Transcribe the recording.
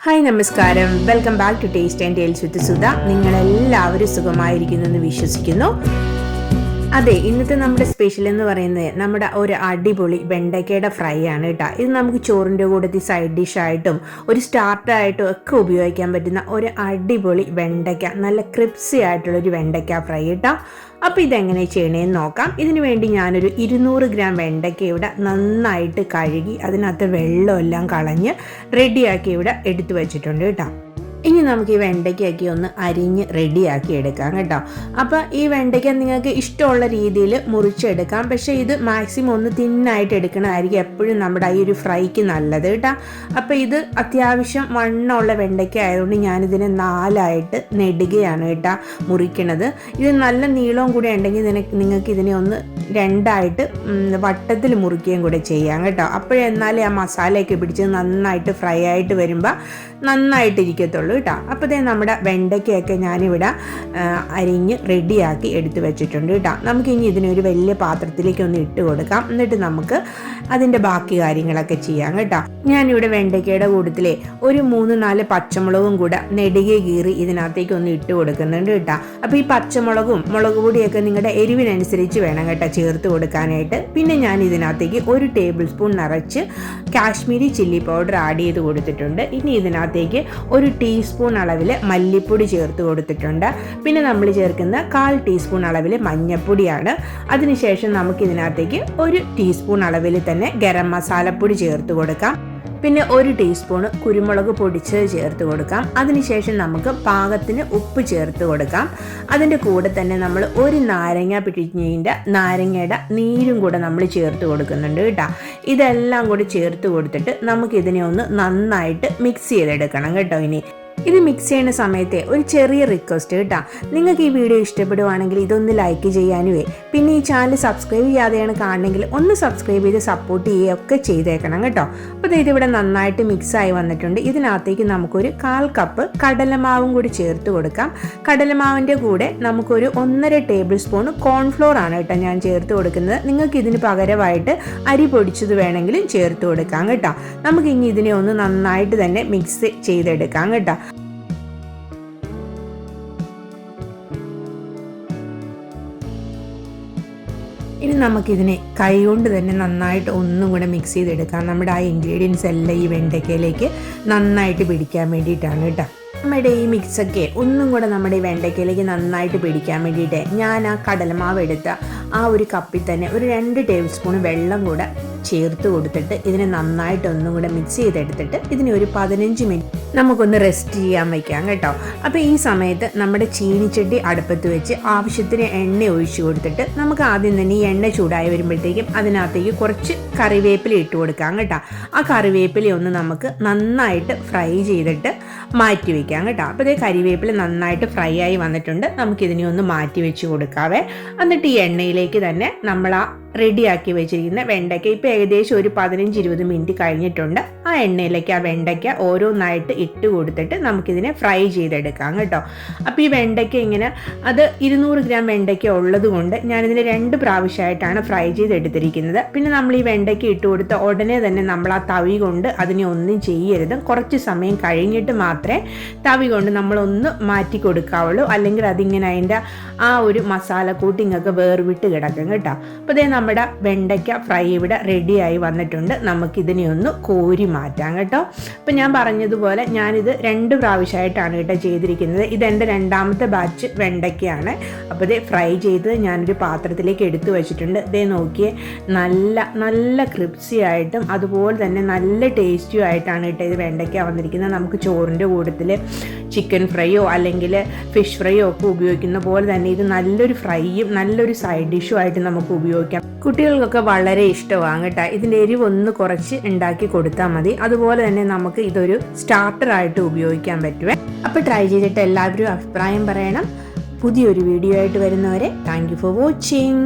Hi നമസ്കാരം, welcome back to Taste and Tales with Sudha. നിങ്ങളെല്ലാവരും സുഖമായിരിക്കുന്നു എന്ന് വിശ്വസിക്കുന്നു. അതെ, ഇന്നത്തെ നമ്മുടെ സ്പെഷ്യൽ എന്ന് പറയുന്നത് നമ്മുടെ ഒരു അടിപൊളി വെണ്ടയ്ക്കയുടെ ഫ്രൈ ആണ് കേട്ടോ. ഇത് നമുക്ക് ചോറിൻ്റെ കൂടത്തിൽ സൈഡ് ഡിഷായിട്ടും ഒരു സ്റ്റാർട്ടറായിട്ടും ഒക്കെ ഉപയോഗിക്കാൻ പറ്റുന്ന ഒരു അടിപൊളി വെണ്ടയ്ക്ക, നല്ല ക്രിപ്സി ആയിട്ടുള്ളൊരു വെണ്ടയ്ക്ക ഫ്രൈ കേട്ടോ. അപ്പോൾ ഇതെങ്ങനെ ചെയ്യണേന്ന് നോക്കാം. ഇതിനു വേണ്ടി ഞാനൊരു 200 ഗ്രാം വെണ്ടയ്ക്ക ഇവിടെ നന്നായിട്ട് കഴുകി അതിനകത്ത് വെള്ളമെല്ലാം കളഞ്ഞ് റെഡിയാക്കി ഇവിടെ എടുത്തു വെച്ചിട്ടുണ്ട് കേട്ടോ. ഇനി നമുക്ക് ഈ വെണ്ടയ്ക്കൊക്കെ ഒന്ന് അരിഞ്ഞ് റെഡിയാക്കി എടുക്കാം കേട്ടോ. അപ്പോൾ ഈ വെണ്ടയ്ക്ക നിങ്ങൾക്ക് ഇഷ്ടമുള്ള രീതിയിൽ മുറിച്ചെടുക്കാം. പക്ഷേ ഇത് മാക്സിമം ഒന്ന് തിന്നായിട്ട് എടുക്കണമായിരിക്കും എപ്പോഴും നമ്മുടെ ഈ ഒരു ഫ്രൈക്ക് നല്ലത് കേട്ടോ. അപ്പോൾ ഇത് അത്യാവശ്യം വണ്ണമുള്ള വെണ്ടയ്ക്ക ആയതുകൊണ്ട് ഞാനിതിനെ 4ആയിട്ട് നെടുകയാണ് കേട്ടോ മുറിക്കണത്. ഇത് നല്ല നീളവും കൂടെ ഉണ്ടെങ്കിൽ നിങ്ങൾക്ക് ഇതിനെ ഒന്ന് 2ആയിട്ട് വട്ടത്തിൽ മുറിക്കുകയും കൂടെ ചെയ്യാം കേട്ടോ. അപ്പോഴെന്നാലേ ആ മസാലയൊക്കെ പിടിച്ച് നന്നായിട്ട് ഫ്രൈ ആയിട്ട് വരുമ്പോൾ നന്നായിട്ടിരിക്കത്തുള്ളൂ കേട്ടോ. അപ്പോൾ നമ്മുടെ വെണ്ടയ്ക്കയൊക്കെ ഞാനിവിടെ അരിഞ്ഞ് റെഡിയാക്കി എടുത്തു വെച്ചിട്ടുണ്ട് കേട്ടോ. നമുക്കിനി ഇതിനൊരു വലിയ പാത്രത്തിലേക്ക് ഒന്ന് ഇട്ട് കൊടുക്കാം. എന്നിട്ട് നമുക്ക് അതിൻ്റെ ബാക്കി കാര്യങ്ങളൊക്കെ ചെയ്യാം കേട്ടോ. ഞാനിവിടെ വെണ്ടയ്ക്കയുടെ കൂട്ടത്തിലെ ഒരു 3-4 പച്ചമുളകും കൂടെ നെടുകെ കീറി ഇതിനകത്തേക്ക് ഒന്ന് ഇട്ട് കൊടുക്കുന്നുണ്ട് കേട്ടോ. അപ്പോൾ ഈ പച്ചമുളകും മുളക് പൊടിയൊക്കെ നിങ്ങളുടെ എരിവിനനുസരിച്ച് വേണം കേട്ടോ ചേർത്ത് കൊടുക്കാനായിട്ട്. പിന്നെ ഞാൻ ഇതിനകത്തേക്ക് 1 ടേബിൾ സ്പൂൺ നിറച്ച് കാശ്മീരി ചില്ലി പൗഡർ ആഡ് ചെയ്ത് കൊടുത്തിട്ടുണ്ട്. ഇനി ഇതിനകത്തേക്ക് 1 ടീസ്പൂൺ അളവിൽ മല്ലിപ്പൊടി ചേർത്ത് കൊടുത്തിട്ടുണ്ട്. പിന്നെ നമ്മൾ ചേർക്കുന്ന 1/4 ടീസ്പൂൺ അളവിൽ മഞ്ഞൾപ്പൊടിയാണ്. അതിനുശേഷം നമുക്ക് ഇതിനകത്തേക്ക് 1 ടീസ്പൂൺ അളവിൽ തന്നെ ഗരം മസാലപ്പൊടി ചേർത്ത് കൊടുക്കാം. പിന്നെ 1 ടീസ്പൂണ് കുരുമുളക് പൊടിച്ചത് ചേർത്ത് കൊടുക്കാം. അതിനുശേഷം നമുക്ക് പാകത്തിന് ഉപ്പ് ചേർത്ത് കൊടുക്കാം. അതിൻ്റെ കൂടെ തന്നെ നമ്മൾ 1 നാരങ്ങ പിഴിഞ്ഞതിൻ്റെ നാരങ്ങയുടെ നീരും കൂടെ നമ്മൾ ചേർത്ത് കൊടുക്കുന്നുണ്ട് കേട്ടോ. ഇതെല്ലാം കൂടി ചേർത്ത് കൊടുത്തിട്ട് നമുക്കിതിനെ ഒന്ന് നന്നായിട്ട് മിക്സ് ചെയ്തെടുക്കണം കേട്ടോ. ഇത് മിക്സ് ചെയ്യുന്ന സമയത്ത് ഒരു ചെറിയ റിക്വസ്റ്റ് കേട്ടോ, നിങ്ങൾക്ക് ഈ വീഡിയോ ഇഷ്ടപ്പെടുവാണെങ്കിൽ ഇതൊന്ന് ലൈക്ക് ചെയ്യാനുവേ, പിന്നെ ഈ ചാനൽ സബ്സ്ക്രൈബ് ചെയ്യാതെയാണ് കാണണമെങ്കിൽ ഒന്ന് സബ്സ്ക്രൈബ് ചെയ്ത് സപ്പോർട്ട് ചെയ്യുകയൊക്കെ ചെയ്തേക്കണം കേട്ടോ. അപ്പോൾ ഇതിവിടെ നന്നായിട്ട് മിക്സായി വന്നിട്ടുണ്ട്. ഇതിനകത്തേക്ക് നമുക്കൊരു 1/4 കപ്പ് കടലമാവും കൂടി ചേർത്ത് കൊടുക്കാം. കടലമാവിൻ്റെ കൂടെ നമുക്കൊരു 1.5 ടേബിൾ സ്പൂൺ കോൺഫ്ലോർ ആണ് കേട്ടോ ഞാൻ ചേർത്ത് കൊടുക്കുന്നത്. നിങ്ങൾക്ക് ഇതിന് പകരമായിട്ട് അരി പൊടിച്ചത് വേണമെങ്കിലും ചേർത്ത് കൊടുക്കാം കേട്ടോ. നമുക്ക് ഇനി ഇതിനെ ഒന്ന് നന്നായിട്ട് തന്നെ മിക്സ് ചെയ്തെടുക്കാം കേട്ടോ. ഇനി നമുക്കിതിനെ കൈ കൊണ്ട് തന്നെ നന്നായിട്ട് ഒന്നും കൂടെ മിക്സ് ചെയ്തെടുക്കാം. നമ്മുടെ ആ ഇൻഗ്രീഡിയൻസ് എല്ലാം ഈ വെണ്ടയ്ക്കയിലേക്ക് നന്നായിട്ട് പിടിക്കാൻ വേണ്ടിയിട്ടാണ് കേട്ടോ. നമ്മുടെ ഈ മിക്സൊക്കെ ഒന്നും കൂടെ നമ്മുടെ ഈ വെണ്ടയ്ക്കയിലേക്ക് നന്നായിട്ട് പിടിക്കാൻ വേണ്ടിയിട്ട് ഞാൻ ആ കടലമാവ് എടുത്ത ആ ഒരു കപ്പിൽ തന്നെ ഒരു 2 ടേബിൾ സ്പൂൺ വെള്ളം കൂടെ ചേർത്ത് കൊടുത്തിട്ട് ഇതിനെ നന്നായിട്ട് ഒന്നും കൂടെ മിക്സ് ചെയ്തെടുത്തിട്ട് ഇതിനെ ഒരു 15 മിനിറ്റ് നമുക്കൊന്ന് റെസ്റ്റ് ചെയ്യാൻ വയ്ക്കാം കേട്ടോ. അപ്പോൾ ഈ സമയത്ത് നമ്മുടെ ചീനിച്ചട്ടി അടുപ്പത്ത് വെച്ച് ആവശ്യത്തിന് എണ്ണ ഒഴിച്ചു കൊടുത്തിട്ട് നമുക്ക് ആദ്യം തന്നെ ഈ എണ്ണ ചൂടായി വരുമ്പോഴത്തേക്കും അതിനകത്തേക്ക് കുറച്ച് കറിവേപ്പില ഇട്ട് കൊടുക്കാം കേട്ടോ. ആ കറിവേപ്പില ഒന്ന് നമുക്ക് നന്നായിട്ട് ഫ്രൈ ചെയ്തിട്ട് മാറ്റി വയ്ക്കാം കേട്ടോ. അപ്പോൾ ഇതേ കറിവേപ്പില നന്നായിട്ട് ഫ്രൈ ആയി വന്നിട്ടുണ്ട്. നമുക്കിതിനെ ഒന്ന് മാറ്റി വെച്ച് കൊടുക്കാവേ. എന്നിട്ട് ഈ എണ്ണയിലേക്ക് തന്നെ നമ്മൾ ആ റെഡിയാക്കി വെച്ചിരിക്കുന്ന വെണ്ടയ്ക്ക ഇപ്പോൾ ഏകദേശം ഒരു 15-20 മിനിറ്റ് കഴിഞ്ഞിട്ടുണ്ട്. ആ എണ്ണയിലേക്ക് ആ വെണ്ടയ്ക്ക ഓരോന്നായിട്ട് ഇട്ട് കൊടുത്തിട്ട് നമുക്കിതിനെ ഫ്രൈ ചെയ്തെടുക്കാം കേട്ടോ. അപ്പോൾ ഈ വെണ്ടയ്ക്ക ഇങ്ങനെ അത് 200 ഗ്രാം വെണ്ടയ്ക്ക ഉള്ളത് കൊണ്ട് ഞാനിതിനെ 2 പ്രാവശ്യമായിട്ടാണ് ഫ്രൈ ചെയ്തെടുത്തിരിക്കുന്നത്. പിന്നെ നമ്മൾ ഈ വെണ്ടയ്ക്ക ഇട്ട് കൊടുത്ത ഉടനെ തന്നെ നമ്മൾ ആ തവി കൊണ്ട് അതിനെ ഒന്നും ചെയ്യരുത്. കുറച്ച് സമയം കഴിഞ്ഞിട്ട് മാത്രമേ തവി കൊണ്ട് നമ്മളൊന്ന് മാറ്റി കൊടുക്കാവുള്ളൂ. അല്ലെങ്കിൽ അതിങ്ങനെ അതിൻ്റെ ആ ഒരു മസാല കൂട്ടിങ്ങൊക്കെ വേർവിട്ട് കിടക്കും കേട്ടോ. അപ്പോൾ അതേ നമ്മുടെ വെണ്ടയ്ക്ക ഫ്രൈ ഇവിടെ റെഡിയായി വന്നിട്ടുണ്ട്. നമുക്കിതിനെ ഒന്ന് കോരി മാറ്റാം കേട്ടോ. അപ്പം ഞാൻ പറഞ്ഞതുപോലെ ഞാനിത് 2 പ്രാവശ്യമായിട്ടാണ് കേട്ടോ ചെയ്തിരിക്കുന്നത്. ഇതെൻ്റെ 2ാമത്തെ ബാച്ച് വെണ്ടയ്ക്കയാണ്. അപ്പോൾ ഇത് ഫ്രൈ ചെയ്ത് ഞാനൊരു പാത്രത്തിലേക്ക് എടുത്തു വെച്ചിട്ടുണ്ട്. ഇതേ നോക്കിയേ, നല്ല ക്രിപ്സി ആയിട്ടും അതുപോലെ തന്നെ നല്ല ടേസ്റ്റിയും ആയിട്ടാണ് കേട്ടോ ഇത് വെണ്ടയ്ക്ക വന്നിരിക്കുന്നത്. നമുക്ക് ചോറിൻ്റെ കൂട്ടത്തിൽ ചിക്കൻ ഫ്രൈയോ അല്ലെങ്കിൽ ഫിഷ് ഫ്രൈയോ ഒക്കെ ഉപയോഗിക്കുന്ന പോലെ തന്നെ ഇത് നല്ലൊരു ഫ്രൈയും നല്ലൊരു സൈഡ് ഡിഷും ആയിട്ട് നമുക്ക് ഉപയോഗിക്കാം. കുട്ടികൾക്കൊക്കെ വളരെ ഇഷ്ടമാണ് കേട്ടോ. ഇതിൻ്റെ എരിവ് ഒന്ന് കുറച്ച് ഉണ്ടാക്കി കൊടുത്താൽ മതി. അതുപോലെ തന്നെ നമുക്ക് ഇതൊരു സ്റ്റാർട്ടറായിട്ട് ഉപയോഗിക്കാൻ പറ്റുമേ. അപ്പോൾ ട്രൈ ചെയ്തിട്ട് എല്ലാവരും അഭിപ്രായം പറയണം. പുതിയൊരു വീഡിയോ ആയിട്ട് വരുന്നവരെ താങ്ക് യു ഫോർ വാച്ചിങ്.